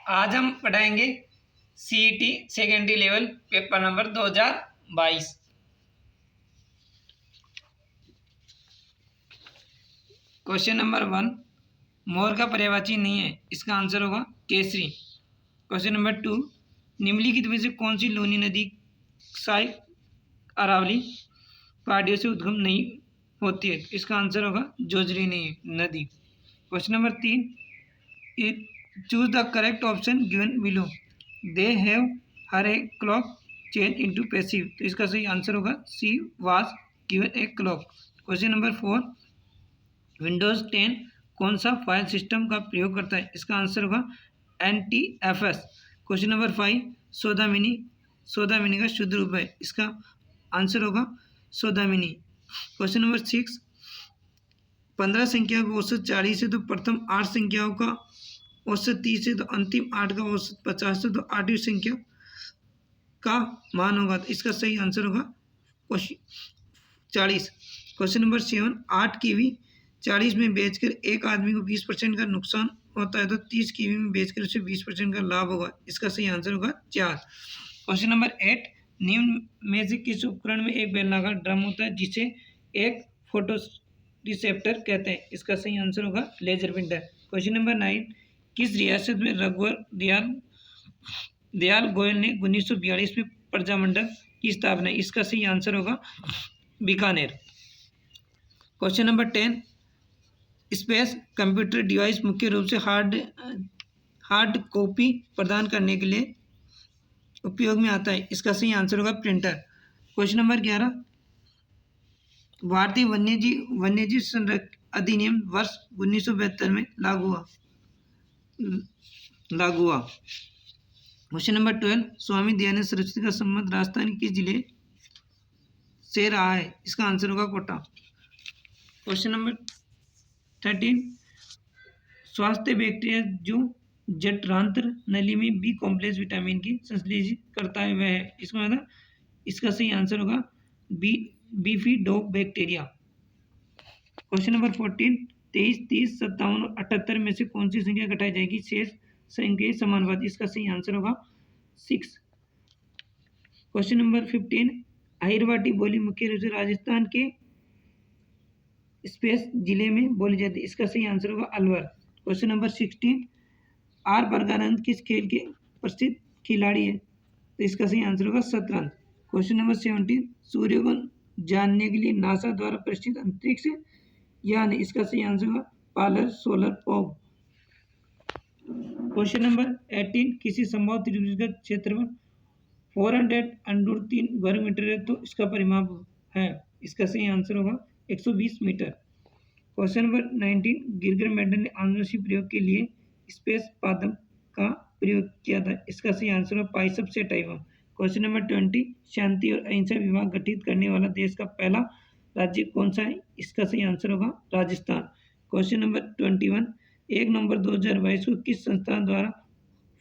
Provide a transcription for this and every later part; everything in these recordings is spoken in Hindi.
आज हम पढ़ाएंगे CET secondary level paper number 2022। Question number 1, मोर का पर्यायवाची नहीं है, इसका आंसर होगा केसरी। क्वेश्चन नंबर 2, निम्नलिखित में से कौन सी लूनी नदी साई अरावली पहाड़ियों से उद्गम नहीं होती है, इसका आंसर होगा जोजरी नदी। Question number 3, choose the correct option given below. They have her a clock change into passive, तो इसका सही आंसर होगा she was given a clock. Question number 4, Windows 10 कौन सा फाइल सिस्टम का प्रयोग करता है, इसका आंसर होगा NTFS। क्वेश्चन नंबर 5, सौदामिनी का शुद्ध रूप है, इसका आंसर होगा सौदामिनी। क्वेश्चन नंबर 6, 15 संख्याओं का औसत 40 है तो प्रथम 8 संख्याओं का औसत 30 है तो अंतिम 8 का औसत 50 है तो 8वीं संख्या का मान होगा, तो इसका सही आंसर होगा 40। क्वेश्चन नंबर 7, 8 कीवी 40 में बेचकर एक आदमी को 20% का नुकसान होता है तो 30 कीवी में बेचकर उसे 20% का लाभ होगा, इसका सही आंसर होगा 4। क्वेश्चन नंबर 8, निम्न में से किस उपकरण में एक बेलनाकार ड्रम होता है जिसे एक फोटो रिसेप्टर कहते हैं, इसका सही आंसर होगा लेजर प्रिंटर। क्वेश्चन नंबर 9, किस रियासत में रघुवर दयाल गोयल ने 1942 में प्रजामंडल की स्थापना, इसका सही आंसर होगा Bikaner. Question number 10, space computer device मुख्य रूप से हार्ड कॉपी प्रदान करने के लिए उपयोग में आता है, इसका सही आंसर होगा प्रिंटर। क्वेश्चन नंबर 11, भारतीय वन्यजीव संरक्षण अधिनियम वर्ष 1972 में लागू हुआ। क्वेश्चन नंबर 12, स्वामी दयानंद सरस्वती का संबंध राजस्थान के जिले से रहा है, इसका आंसर होगा कोटा। क्वेश्चन नंबर 13, स्वास्थ्य बैक्टीरिया जो जठरांत्र नली में बी कॉम्प्लेक्स विटामिन की संश्लेषित करता है वह है, इसका मतलब इसका सही आंसर होगा बीफिडो बैक्टीरिया। क्वेश्चन नंबर 14, 23, 30, 57 और 78 में से कौन सी संख्या घटाई जाएगी शेष संख्या समानुपाती, इसका सही आंसर होगा 6। क्वेश्चन नंबर 15, अहिरवाटी बोली मुख्य रूप से राजस्थान के स्पेस जिले में बोली जाती है, इसका सही आंसर होगा अलवर। क्वेश्चन नंबर 16, आर बर्गानंद किस खेल के प्रसिद्ध खिलाड़ी है, तो इसका सही आंसर होगा शतरंज। क्वेश्चन नंबर 17, सूर्य को जानने के लिए नासा द्वारा प्रसिद्ध अंतरिक्ष यान, इसका सही आंसर होगा parlour solar probe. Question number 18, किसी संभव त्रिभुज का क्षेत्रफल 403 वर्ग मीटर है तो इसका परिमाप है, इसका सही आंसर होगा 120 मीटर। क्वेश्चन नंबर 19, गिरगर मेंडल ने आनुवंशिक प्रयोग के लिए स्पेस पादप का प्रयोग किया था, इसका सही आंसर होगा पाइसप से टाइवा। क्वेश्चन नंबर 20, शांति और अहिंसा विभाग गठित करने वाला देश का पहला राज्य कौन सा है, इसका सही आंसर होगा राजस्थान। क्वेश्चन नंबर 21, 1 नवंबर 2022 को किस संस्थान द्वारा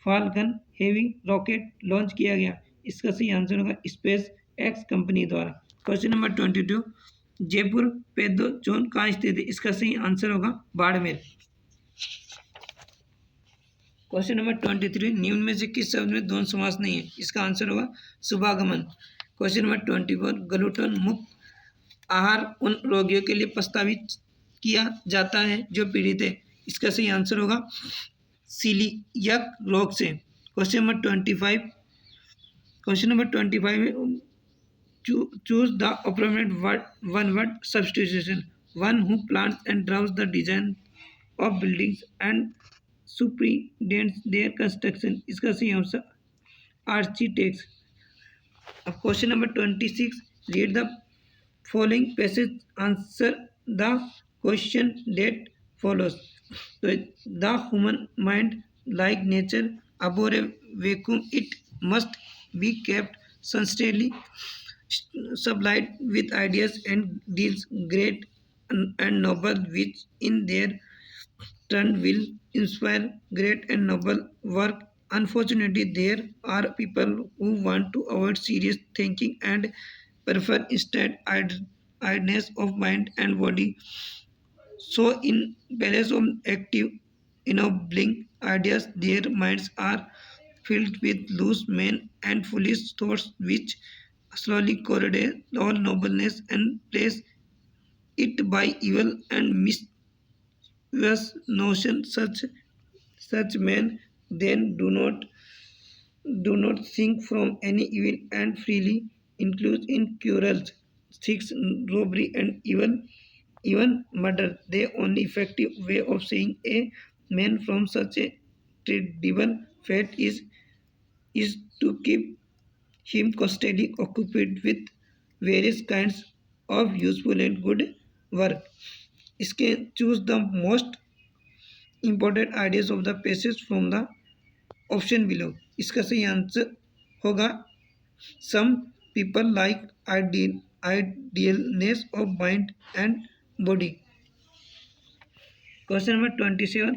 फाल्कन हेवी रॉकेट लॉन्च किया गया, इसका सही आंसर होगा स्पेस एक्स कंपनी द्वारा। क्वेश्चन नंबर 22, जयपुर पेदो जोन कहाँ स्थित है, इसका सही आंसर होगा बाड़मेर। क्वेश्चन नंबर 23, निम्न में से किस शब्द में द्वंद्व समास नहीं है, इसका आंसर होगा शुभागमन। क्वेश्चन नंबर 24, ग्लूटेन मुक्त आहार उन रोगियों के लिए प्रस्तावित किया जाता है जो पीड़ित है, इसका सही आंसर होगा सीलियक रोग से। क्वेश्चन नंबर 25 में choose the appropriate one word substitution, one who plans and draws the design of buildings and superintends their construction, इसका सही आंसर आर्किटेक्ट्स। अब question number 26, read the following passage, answer the question that follows। तो the human mind like nature abhor a vacuum, it must be kept constantly supplied with ideas and deals great and noble which in their turn will inspire great and noble work. Unfortunately, there are people who want to avoid serious thinking and prefer instead idleness of mind and body. So, in balance of active ennobling ideas. Their minds are filled with loose men and foolish thoughts which slowly corrode all nobleness and place it by evil and mischievous notion. Such men then do not think from any evil and freely include in quarrels, thieves, robbery, and even murder. The only effective way of saving a man from such a terrible fate is to keep him constantly occupied with various kinds of useful and good work. इसके choose the most important ideas of the passage from the option below. इसका सही आंसर होगा some people like idealness of mind and body. Question number 27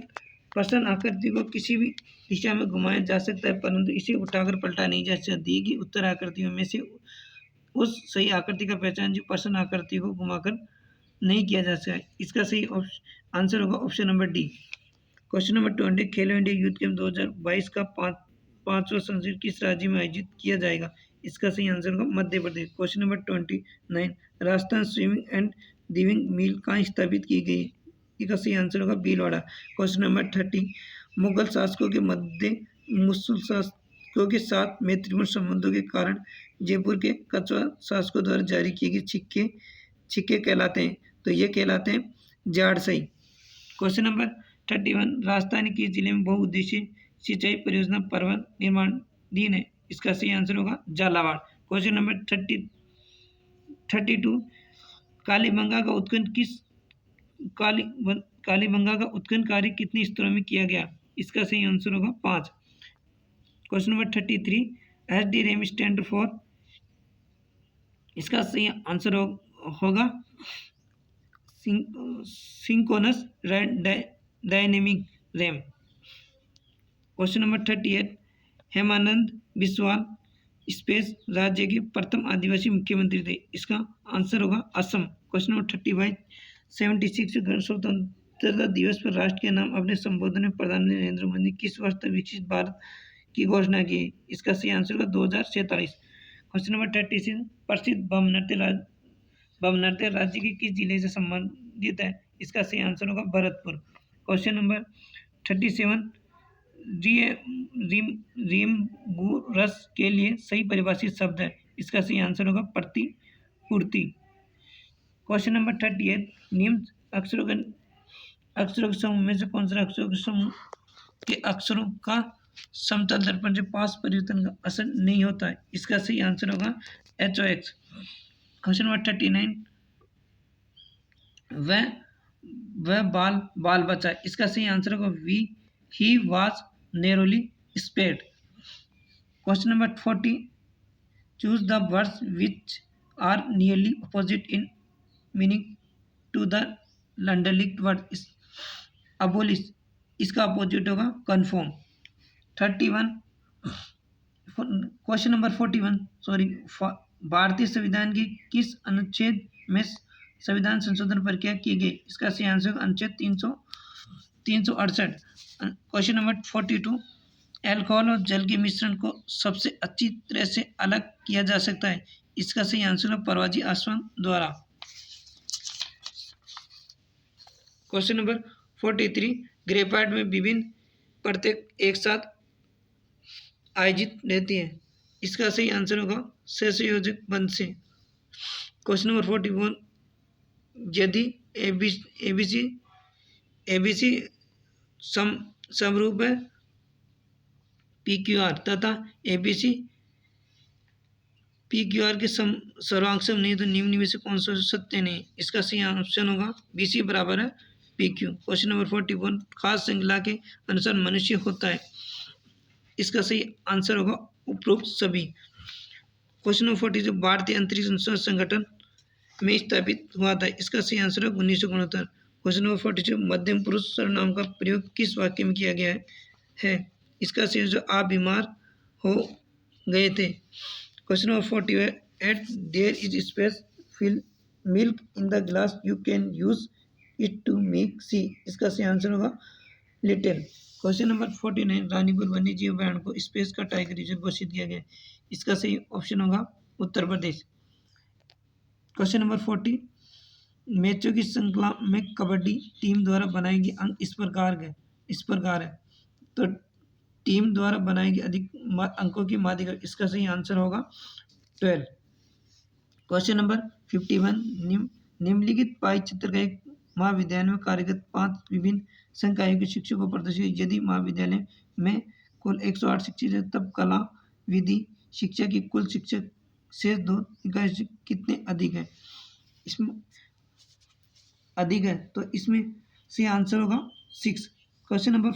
प्रश्न आकृति को किसी भी दिशा में घुमाया जा सकता है परंतु इसे उठाकर पलटा नहीं जा सकता। दी गई उत्तर आकृतियों में से उस सही आकृति का पहचान जो प्रश्न आकृति को घुमाकर नहीं किया जा सकता है। इसका सही आंसर होगा option number D. Question number 20 खेलो इंडिया यूथ गेम 2022 का पांचवा संस्करण किस राज्य में आयोजित किया जाएगा। इसका सही आंसर होगा Madhya Pradesh. Question number 29 Rajasthan swimming and diving मिल कहाँ स्थापित की गई। इसका सही आंसर होगा भीलवाड़ा। क्वेश्चन नंबर 30 मुगल शासकों के मध्य मुसल शासकों के साथ मैत्रीपूर्ण संबंधों के कारण जयपुर के कछवा शासकों द्वारा जारी किए गए सिक्के कहलाते हैं। तो ये कहलाते हैं जाड़शाही। क्वेश्चन नंबर 31 राजस्थान के जिले में बहुउद्देशीय सिंचाई परियोजना पर्वत निर्माणाधीन है। इसका सही आंसर होगा झालावाड़। क्वेश्चन नंबर 32 कालीबंगा का उत्खनन कार्य कितने स्तरों में किया गया। इसका सही आंसर होगा 5। Question number 33 HD RAM stand for. इसका सही आंसर होगा synchronous dynamic RAM. Question number 38 Hemanand Biswal स्पेस राज्य के प्रथम आदिवासी मुख्यमंत्री थे। इसका आंसर होगा असम। क्वेश्चन नंबर 35 76 स्वतंत्रता दिवस पर राष्ट्र के नाम अपने संबोधन में प्रधानमंत्री नरेंद्र मोदी ने किस वर्ष तक विकसित भारत की घोषणा की। इसका सही आंसर होगा 2047। क्वेश्चन नंबर 36 प्रसिद्ध भवनाट्य राज्य के किस जिले से संबंधित है। इसका सही आंसर होगा भरतपुर। क्वेश्चन नंबर 37 रिम्बुरस के लिए सही परिभाषित शब्द है। इसका सही आंसर होगा प्रतिपूर्ति। क्वेश्चन नंबर 38 निम्न अक्षरों के समूह में से कौन सा अक्षरों के समूह के अक्षरों का समतल दर्पण से पास परिवर्तन का असर नहीं होता है। इसका सही आंसर होगा HOX। क्वेश्चन नंबर 39 वह बाल बचा। इसका सही आंसर होगा he was narrowly spared. Question number 40 choose the words which are nearly opposite in meaning to the underlined word. Abolish इसका अपोजिट होगा कन्फर्म। 31 क्वेश्चन नंबर 41 भारतीय संविधान की किस अनुच्छेद में संविधान संशोधन प्रक्रिया की गई। इसका सही आंसर अनुच्छेद 368। क्वेश्चन नंबर 42 अल्कोहल और जल के मिश्रण को सबसे अच्छी तरह से अलग किया जा सकता है। इसका सही आंसर है परवाजी आसवन द्वारा। क्वेश्चन नंबर 43 ग्रेफाइट में विभिन्न परतें एक साथ आयोजित रहती है। इसका सही आंसर होगा सहसंयोजक बंध से। क्वेश्चन नंबर 41 यदि एबीसी समरूप है PQR तथा एबीसी PQR के सर्वांग नहीं तो निम्न में से कौन सा सत्य नहीं। इसका सही ऑप्शन होगा BC बराबर है PQ। क्वेश्चन नंबर 41 खास श्रृंखला के अनुसार मनुष्य होता है। इसका सही आंसर होगा उपरोक्त सभी। क्वेश्चन नंबर 42 भारतीय अंतरिक्ष अनुसंधान संगठन में स्थापित हुआ था। इसका सही आंसर है 1969। क्वेश्चन नंबर 42 मध्यम पुरुष सर्वनाम का प्रयोग किस वाक्य में किया गया है। इसका सही आंसर आप बीमार हो गए थे। Question number 48 there is space fill milk in the glass you can use it to make see. इसका सही आंसर होगा लिटिल। क्वेश्चन नंबर 49, रानीपुर वन्य जीव अभयारण्य को स्पेस का टाइगर रिजर्व घोषित किया गया। इसका सही ऑप्शन होगा उत्तर प्रदेश। क्वेश्चन नंबर 40, मैचों की श्रृंखला में कबड्डी टीम द्वारा बनाए गए अंक इस प्रकार है। तो टीम द्वारा बनाए गए अधिक अंकों की माध्यिका, इसका सही आंसर होगा 12। क्वेश्चन नंबर 51, निम्नलिखित पाई चित्र का एक महाविद्यालय में कार्यरत 5 विभिन्न संकायों के शिक्षकों को प्रदर्शित। यदि महाविद्यालय में कुल 108 शिक्षक हैं, तब कला विधि शिक्षा की कुल शिक्षक शेष 2 इकाई से कितने अधिक है? इसमें अधिक है, तो इसमें से आंसर होगा 6। क्वेश्चन नंबर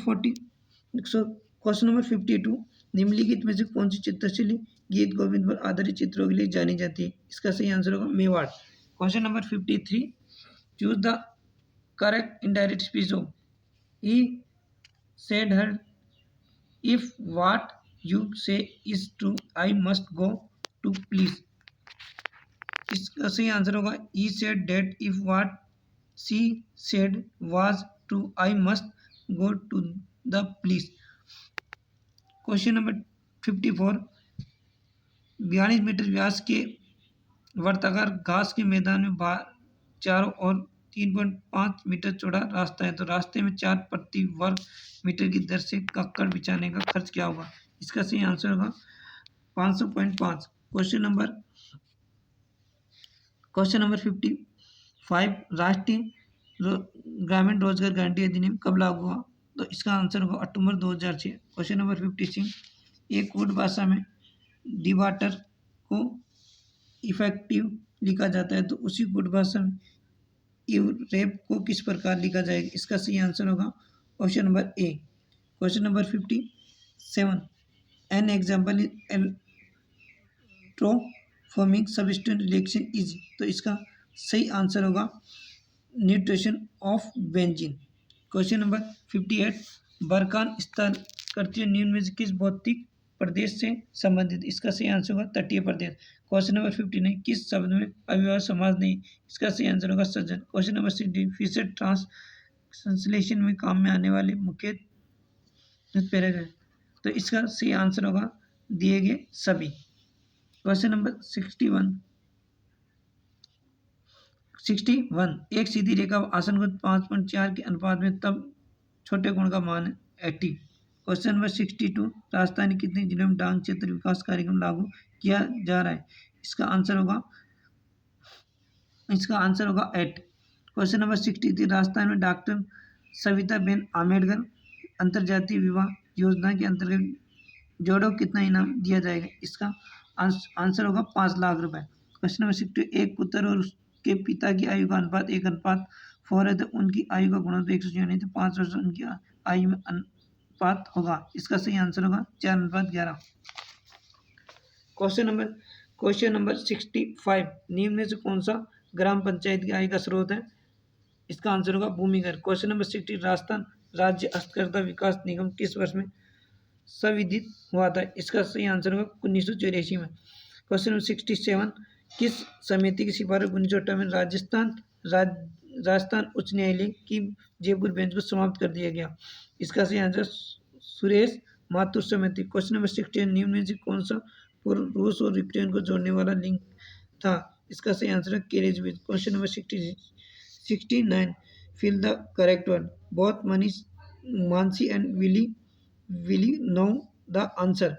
52, निम्नलिखित में से कौन सी चित्रशैली गीत गोविंद पर आधारित चित्रों के लिए जानी जाती है? इसका सही आंसर होगा Mewar. Question number 53, choose the correct indirect speech of he said her if what you say is true I must go to police. इसका सही आंसर होगा he said that if what she said was true I must go to the police. Question number 54, 42 metre व्यास के वर्ताकार घास के मैदान में चारों ओर 3.5 मीटर चौड़ा रास्ता है, तो रास्ते में 4 प्रति वर्ग मीटर की दर से कक्कड़ बिछाने का खर्च क्या होगा? इसका सही आंसर होगा 500.5। क्वेश्चन नंबर 55, राष्ट्रीय ग्रामीण रोजगार गारंटी अधिनियम कब लागू हुआ? तो इसका आंसर होगा अक्टूबर 2006। क्वेश्चन नंबर 56, एक कोड भाषा में डिवाटर को इफेक्टिव लिखा जाता है, तो उसी कोड भाषा में इवरेप को किस प्रकार लिखा जाएगा? इसका सही आंसर होगा option number A. Question number 57, an example in electrophilic substitution reaction is, तो इसका सही आंसर होगा nitration of benzene. Question number 58, बरकान स्थल कर्तियों निम्न में से किस भौतिक प्रदेश से संबंधित? इसका सही आंसर होगा तटीय प्रदेश। क्वेश्चन नंबर 59, किस शब्द में अव्यवहार समास नहीं? इसका सही आंसर होगा सज्जन। क्वेश्चन नंबर 60, फिशर ट्रांसलेशन में काम में आने वाले मुख्य पैराग्राफ, तो इसका सही आंसर होगा दिए गए सभी। क्वेश्चन नंबर 61, एक सीधी रेखा आसन गुण 5.4 के अनुपात में तब छोटे गुण का मान है 80। क्वेश्चन नंबर 62, राजस्थान के कितने जिलों में डांग क्षेत्र विकास कार्यक्रम लागू किया जा रहा है? इसका आंसर होगा 8। क्वेश्चन नंबर 63, राजस्थान में डॉक्टर सविता बेन आम्बेडकर अंतर्जातीय विवाह योजना के अंतर्गत जोड़ों को कितना इनाम दिया जाएगा? इसका आंसर होगा 5 लाख रुपए। क्वेश्चन नंबर 62, एक पुत्र और उसके पिता की आयु का अनुपात 1:4 है, तो उनकी आयु का गुणोत्तर 100 नहीं तो 5 वर्ष उनकी आयु में अनुपात होगा। इसका सही आंसर होगा 4:11। क्वेश्चन नंबर 65, निम्न में से कौन सा ग्राम पंचायत की आय का स्रोत है? इसका आंसर होगा भूमिकर। क्वेश्चन नंबर 60, राजस्थान राज्य हस्तकरघा विकास निगम किस वर्ष में संविधित हुआ था? इसका सही आंसर होगा 1984 में। क्वेश्चन नंबर 67, किस समिति की सिफारिश 1958 में राजस्थान उच्च न्यायालय की जयपुर बेंच को समाप्त कर दिया गया? इसका सही आंसर सुरेश माथुर समिति। क्वेश्चन नंबर 68, निम्न में से कौन सा पूर्व रूस और यूक्रेन को जोड़ने वाला लिंक था? इसका सही आंसर है carriage bridge. Question number 69, fill the correct one. Both Mansi and Willy know the answer.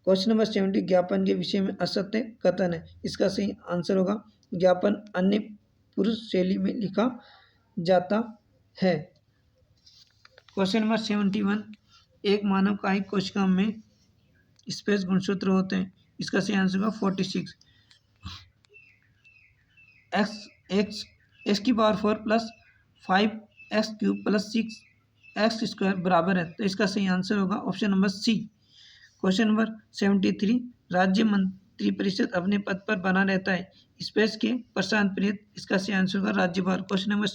Question number 70, ज्ञापन के विषय में असत्य कथन है। इसका सही आंसर होगा ज्ञापन अन्य पुरुष शैली में लिखा जाता है। क्वेश्चन नंबर 71, एक मानव कायिक कोशिका में स्पेस गुणसूत्र होते हैं। इसका सही आंसर होगा 46। x की power 4 plus 5x³ plus 6x² बराबर है, तो इसका सही आंसर होगा option number C. Question number 73, राज्य मंत्रिपरिषद अपने पद पर बना रहता है स्पेस के प्रशांत प्रेत। इसका सही आंसर होगा राज्यपाल। क्वेश्चन नंबर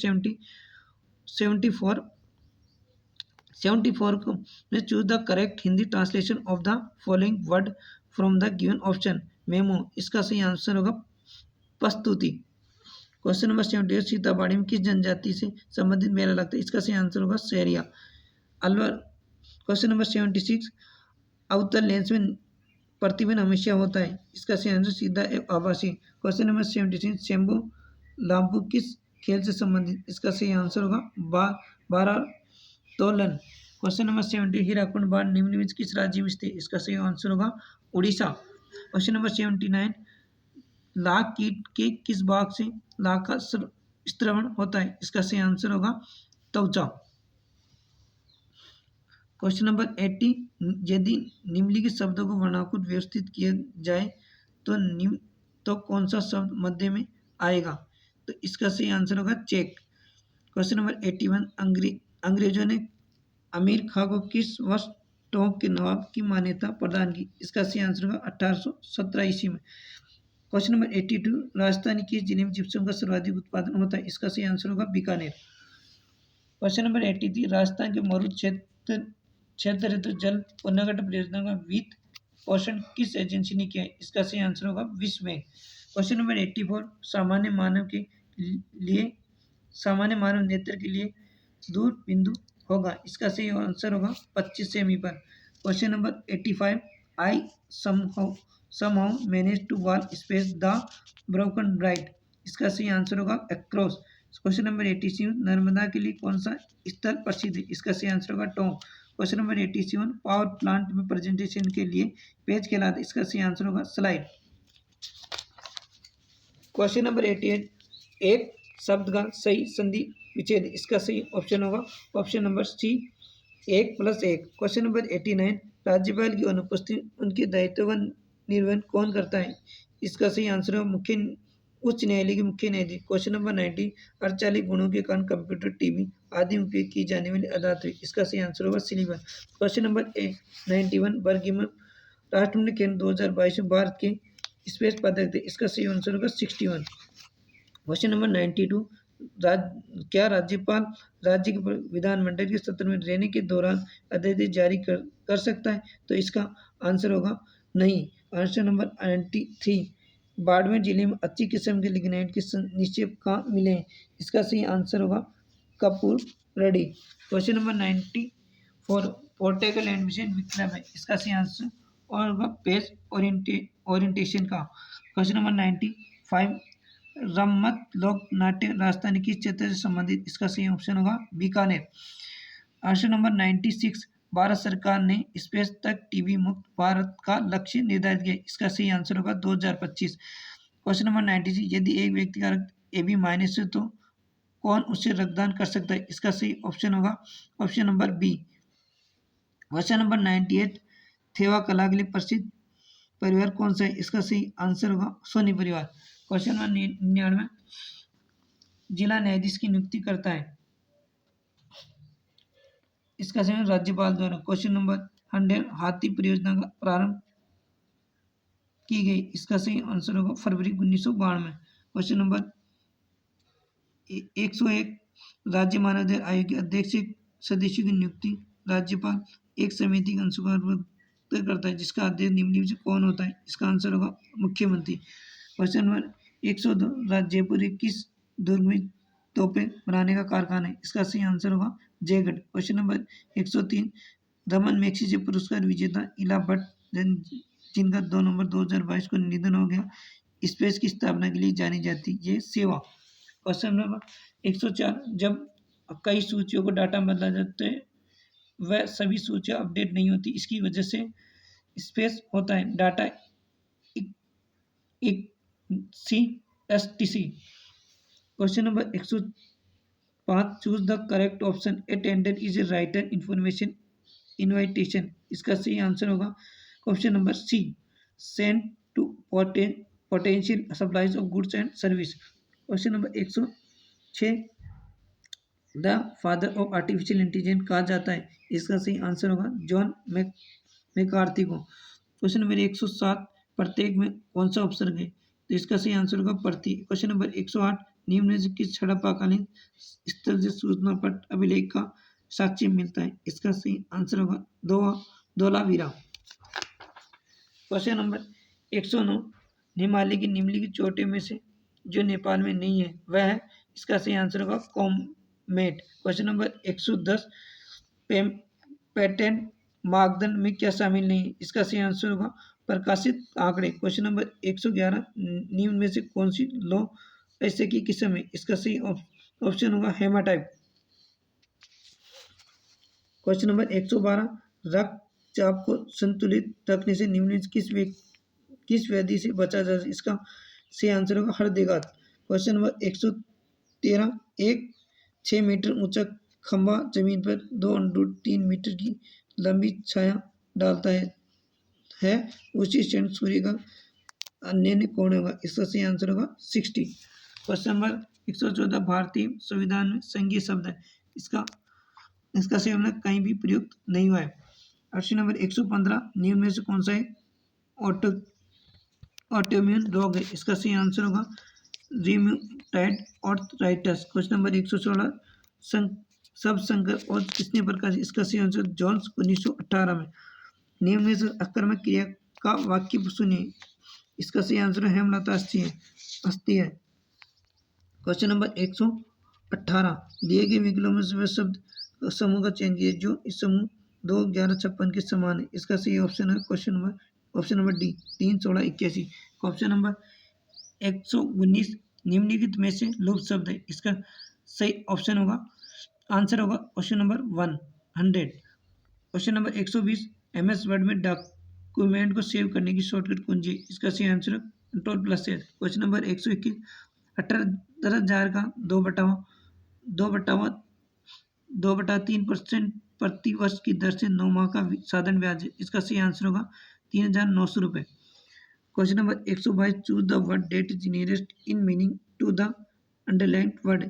74 को choose the correct Hindi translation of the following word from the given option. Memo, इसका सही आंसर होगा प्रस्तुति। क्वेश्चन नंबर 78 सीताबाड़ी में किस जनजाति से संबंधित मेला लगता है? इसका सही आंसर होगा सहरिया। अलवर। क्वेश्चन नंबर 76 अवतल लेंस में प्रतिबिंब हमेशा होता है। इसका सही आंसर सीधा एवं आभासी। क्वेश्चन नंबर 76 शंभू लाम्पू किस खेल से संबंधित? इसका सही आंसर होगा बारह तोलन। क्वेश्चन नंबर 70 हीराकुंड बांध निम्न में किस राज्य में स्थित? इसका सही आंसर होगा उड़ीसा। क्वेश्चन नंबर 79 लाख कीट के किस भाग से लाख का स्त्रवण होता है? इसका सही आंसर होगा त्वचा। क्वेश्चन नंबर 80 यदि निम्नलिखित शब्दों को वर्णानुक्रम व्यवस्थित किया जाए तो कौन सा शब्द मध्य में आएगा? तो इसका सही आंसर होगा चेक। क्वेश्चन नंबर 81 अंग्रेजों ने अमीर खां को किस वर्ष टोंक के नवाब की मान्यता प्रदान की? इसका सही आंसर होगा 1817 ईस्वी में। क्वेश्चन नंबर 82 राजस्थान के जिले में जिप्सम का सर्वाधिक उत्पादन होता है? इसका सही आंसर होगा बीकानेर। क्वेश्चन नंबर 83 राजस्थान के मरुद क्षेत्र ऋतु जल पुनर्गठन परियोजना का वित्त पोषण किस एजेंसी ने किया है? इसका सही आंसर होगा विश्व बैंक। क्वेश्चन नंबर 84 सामान्य मानव नेत्र के लिए दूर बिंदु होगा? इसका सही आंसर होगा 25 सेमी पर। Question number 85 I somehow managed to wall space the broken bride? इसका सही आंसर होगा across। क्वेश्चन नंबर 86 नर्मदा के लिए कौन सा स्थल प्रसिद्ध है? इसका सही आंसर होगा Tonk. Question number 87 power plant में प्रेजेंटेशन के लिए पेज कहलाता है? इसका सही आंसर होगा स्लाइड। क्वेश्चन नंबर 88 एक शब्द का सही संधि विच्छेद? इसका सही ऑप्शन होगा option number C 1+1। Question number 89 राज्यपाल की अनुपस्थिति उनके दायित्व का निर्वहन कौन करता है? इसका सही आंसर है उच्च न्यायालय के मुख्य न्यायाधीश। क्वेश्चन नंबर 90 अर्धचालित गुणों के कारण कंप्यूटर टीवी आदि में उपयोग की जाने वाली अदालत है? इसका सही आंसर होगा सिल्वर। क्वेश्चन नंबर 91 बर्गिमन राष्ट्रमंडल खेल 2022 में भारत के स्पेस पदक थे? इसका सही आंसर होगा 61। क्वेश्चन नंबर 92 क्या राज्यपाल राज्य के विधानमंडल के सत्र में रहने के दौरान अध्यादेश जारी कर सकता है? तो इसका आंसर होगा नहीं। आंसर नंबर 93 बाड़मेर जिले में अच्छी किस्म के लिग्नाइट के निक्षेप कहाँ मिले हैं? इसका सही आंसर होगा कपूर रेडी। क्वेश्चन नंबर 94 पोर्टेकल एडमिशन विकल्प है? इसका सही आंसर और होगा पेज ओरिएंटेशन का। क्वेश्चन नंबर 95 रम्मत लोक नाट्य राजस्थानी किस क्षेत्र से संबंधित? इसका सही ऑप्शन होगा बीकानेर। आंसर नंबर 96 भारत सरकार ने स्पेस तक टीबी मुक्त भारत का लक्ष्य निर्धारित किया? इसका सही आंसर होगा 2025। क्वेश्चन नंबर 96 यदि एक व्यक्ति का रक्त AB- है तो कौन उससे रक्तदान कर सकता है? इसका सही ऑप्शन होगा option number B. Question number 98 Thewa कला के लिए प्रसिद्ध परिवार कौन सा है? इसका सही आंसर होगा सोनी परिवार। क्वेश्चन नंबर 99 जिला न्यायाधीश की नियुक्ति करता है? इसका सही राज्यपाल द्वारा। क्वेश्चन नंबर 100 हाथी परियोजना का प्रारंभ की गई? इसका सही आंसर होगा फरवरी 1992। क्वेश्चन नंबर 101 राज्य मानवाधिकार आयोग के अध्यक्ष सदस्यों की नियुक्ति राज्यपाल एक समिति का अंशुमान करता है जिसका अध्यक्ष निम्नलिखित में से कौन होता है? इसका आंसर होगा मुख्यमंत्री। क्वेश्चन नंबर 102 जयपुर किस दुर्ग में तोपें बनाने का कारखाना है? इसका सही आंसर होगा Jaigarh. Question number 103 Raman Magsaysay पुरस्कार विजेता इला भट्ट जिनका 2 नवंबर 2022 को निधन हो गया स्पेस की स्थापना के लिए जानी जाती ये सेवा? क्वेश्चन नंबर 104 जब कई सूचियों को डाटा बदला जाता है वह सभी सूचियां अपडेट नहीं होती इसकी वजह से स्पेस होता है data CSTC। Question number 105 choose the correct option attendant is a writer information invitation? इसका सही आंसर होगा option number C send to potential supplies of goods and service. Question number 106 the father of artificial intelligence कहा जाता है? इसका सही आंसर होगा जॉन मैकार्थी को। क्वेश्चन नंबर 107 प्रत्येक में कौन सा उपसर्ग है? तो इसका सही आंसर होगा प्रति। क्वेश्चन नंबर 108 निम्न से किस हड़प्पाकालीन स्थल से सूचना पट अभिलेख का साक्ष्य मिलता है? इसका सही आंसर होगा धोलावीरा। क्वेश्चन नंबर 109 हिमालय की निम्नलिखित चोटियों में से जो नेपाल में नहीं है वह है, इसका सही आंसर होगा कॉमेट। क्वेश्चन नंबर 110, पेटेंट मानदंड में क्या शामिल नहीं है, इसका सही आंसर होगा प्रकाशित आंकड़े। क्वेश्चन नंबर 111, निम्न में से कौन सी लौ ऐसे की किस्म है, इसका सही ऑप्शन होगा हेमाटाइप। क्वेश्चन नंबर 112, रक्तचाप को संतुलित रखने से निम्न किस व्याधि से बचा जा सकता है, इसका सही आंसर होगा हृदयघात। क्वेश्चन नंबर 113, एक 6 मीटर ऊंचा खंभा जमीन पर 2.3 मीटर की लंबी छाया डालता है उसी क्षण सूर्य का अन्य कौन होगा, इसका सही आंसर होगा 60। क्वेश्चन नंबर 114, भारतीय संविधान में संघीय शब्द है, इसका इसका सही होना कहीं भी प्रयुक्त नहीं हुआ है। क्वेश्चन नंबर 115, निम्न में से कौन सा है ऑटोइम्यून रोग है, इसका सही आंसर होगा रिम्यूटॉइड आर्थराइटिस। क्वेश्चन नंबर 116, सब संकर और किसने प्रकाशित, इसका सही आंसर जॉन्स 1918 में। निम्न में से आक्रामक क्रिया का वाक्य सुनिए, इसका सही आंसर हेमलता अस्थि है। क्वेश्चन नंबर 118, दिए गए विकल्पों में से वह शब्द समूह का चयन कीजिए जो इस समूह 2 11 56 के समान है, इसका सही ऑप्शन है option number D 3 16 81। Option number 119, निम्नलिखित में से लुप्त शब्द है, इसका सही ऑप्शन होगा आंसर होगा option number 100। Question number 120, MS word में डॉक्यूमेंट को सेव करने की शॉर्टकट कुंजी है, इसका सही आंसर है कंट्रोल+S। क्वेश्चन नंबर 121, 18,000 का 2/3% प्रति वर्ष की दर से 9 माह का साधारण ब्याज है, इसका सही आंसर होगा 3,900 रुपये। Question number 122, choose the word that is nearest in meaning to the underlined word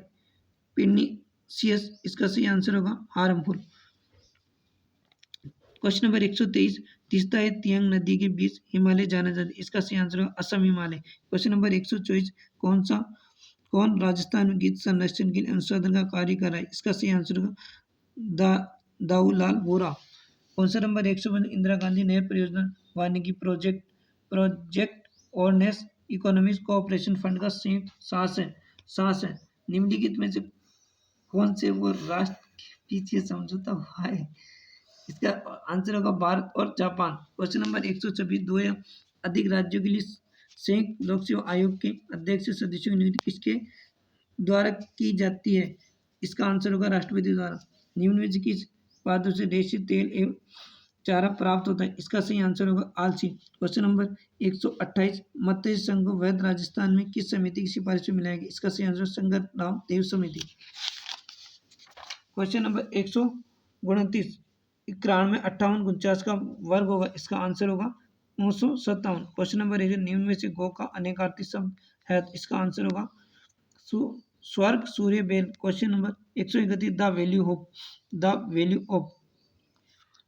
pernicious, इसका सही आंसर होगा हार्मफुल। क्वेश्चन नंबर 123, तीस्ता है तियांग नदी के बीच हिमालय जाना जाता है, इसका सही आंसर होगा असम हिमालय। क्वेश्चन नंबर 124, कौन राजस्थान में गीत संरक्षण के लिए अनुसंधान का कार्य कर रहा है, इसका सही आंसर होगा दाऊलाल बोरा। क्वेश्चन नंबर 155, इंदिरा गांधी नहर परियोजना वानिकी प्रोजेक्ट और नेस इकोनॉमिक कोऑपरेशन फंड का संयुक्त सास है, निम्नलिखित में से कौन से वो राष्ट्र के पीछे समझौता हुआ है, इसका आंसर होगा भारत और जापान। क्वेश्चन नंबर 126, 2 या अधिक राज्यों के लिए संयुक्त लोक सेवा आयोग के अध्यक्ष सदस्यों की नियुक्ति किसके द्वारा की जाती है, इसका आंसर होगा राष्ट्रपति द्वारा। निम्न में से किस पात्र से देशी तेल एवं चारा प्राप्त होता है, इसका सही आंसर होगा आलसी। क्वेश्चन नंबर 128, मत्स्य संघ को वैध राजस्थान में किस समिति की सिफारिश में मिलाएगी, इसका सही आंसर संगत राव देव समिति। क्वेश्चन नंबर 129, 91 58 49 का वर्ग होगा, इसका आंसर होगा 957। क्वेश्चन नंबर 1, निम्न में से गो का अनेकार्थी शब्द है, इसका आंसर होगा स्वर्ग सूर्य बेल। Question number 131, the value of,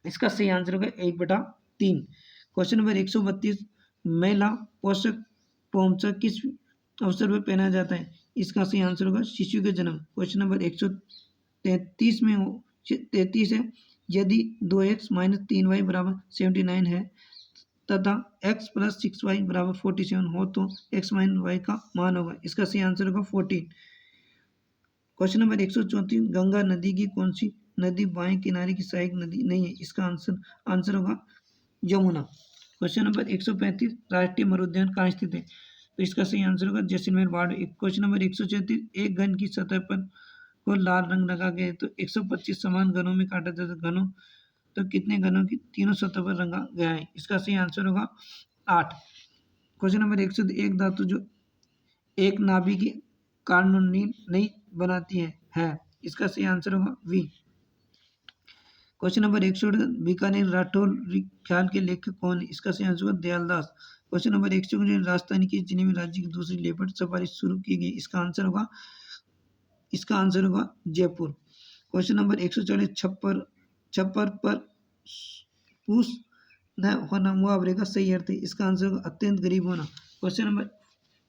इसका सही आंसर होगा 1/3। क्वेश्चन नंबर 132, महिला पोषक पोमचा किस अवसर पर पहना जाता है, इसका सही आंसर होगा शिशु के जन्म। क्वेश्चन नंबर 133 है, यदि 2x - 3y = 79 है तथा x + 6y = 47 हो तो x - y का मान होगा, इसका सही आंसर होगा 14। क्वेश्चन नंबर 134, गंगा नदी की कौन सी नदी बाएं किनारे की सहायक नदी नहीं है, इसका आंसर होगा यमुना। क्वेश्चन नंबर 135, राष्ट्रीय मरुद्यान कहाँ स्थित है, तो इसका सही आंसर होगा जैसलमेर बाड़। क्वेश्चन नंबर 136, एक घन की सतह पर को लाल रंग लगा गया तो 125 समान घनों में काटा जाता है, घनों तो कितने घनों की तीनों सतह पर रंगा गया है, इसका सही आंसर होगा 8। क्वेश्चन नंबर 101, धातु जो एक नाभि की कार्बोनिल नहीं बनाती है, इसका सही आंसर होगा V. Question number 168, Bikaner Rathore ख्याल के लेखक कौन है, इसका सही आंसर होगा दयालदास। क्वेश्चन नंबर 169, राजस्थान की जिले में राज्य की दूसरी लेपर्ड सफारी शुरू की गई, इसका आंसर होगा जयपुर। क्वेश्चन नंबर 140, छप्पर पर पूछ न होना मुहावरे का सही अर्थ है, इसका आंसर होगा अत्यंत गरीब होना। क्वेश्चन नंबर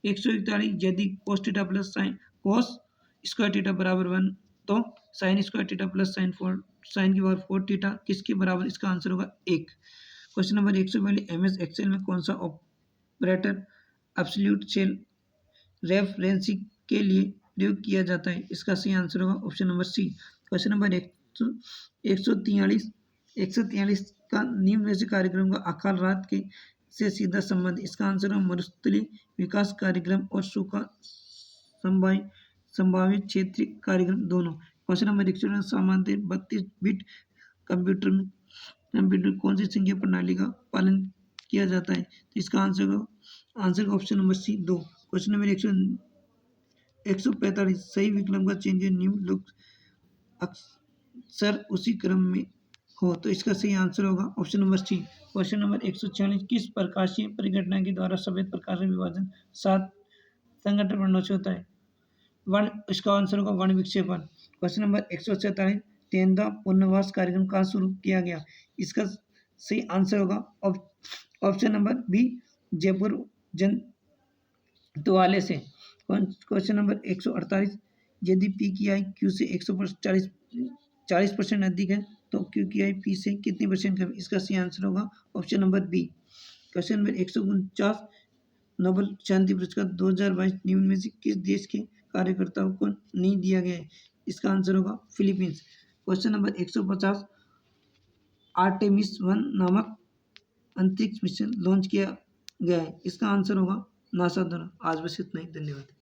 141, यदि cos theta plus cos square theta बराबर 1 तो sin square theta plus sin की पावर 4 थीटा किसके बराबर, इसका आंसर होगा 1। क्वेश्चन नंबर 142, MS एक्सेल में कौन सा ऑपरेटर एब्सोल्यूट सेल रेफरेंसी के लिए प्रयोग किया जाता है? इसका सही आंसर होगा option number C. Question number 143 का निम्न में से कार्यक्रम का अकाल रात के से सीधा संबंध? इसका आंसर है मरुस्थलीय विकास कार्यक्रम और सूखा संभावित क्षेत्रीय कार्यक्रम दोनों। क्वेश्चन नंबर 100 सामान्य 32 बिट कंप्यूटर कौन सी संख्या प्रणाली का पालन किया जाता है? तो इसका आंसर का option number C 2। Question number 145 सही विकल्प का चयन निम्न लोग अक्सर उसी क्रम में हो, तो इसका सही आंसर होगा option number C. Question number 146 किस प्रकाशीय परिघटना के द्वारा सफेद प्रकाश का विभाजन 7 संघटन वर्णों से होता है? इसका आंसर होगा वर्ण विक्षेपण। क्वेश्चन नंबर 147 तेंदा पुनर्वास कार्यक्रम कहाँ शुरू किया गया? इसका सही आंसर होगा ऑप्शन नंबर बी जयपुर जन द्वाले से। क्वेश्चन नंबर 148 यदि पी की आई क्यू से 40% अधिक है तो क्यू की आई पी से कितनी परसेंट कम? इसका सही आंसर होगा option number B. Question number 149 Nobel शांति पुरस्कार 2022 निम्न में से किस देश के कार्यकर्ताओं को नहीं दिया गया है? इसका आंसर होगा फिलीपींस। क्वेश्चन नंबर 150 आर्टेमिस 1 नामक अंतरिक्ष मिशन लॉन्च किया गया है? इसका आंसर होगा नासा द्वारा। आज बस इतना ही, धन्यवाद।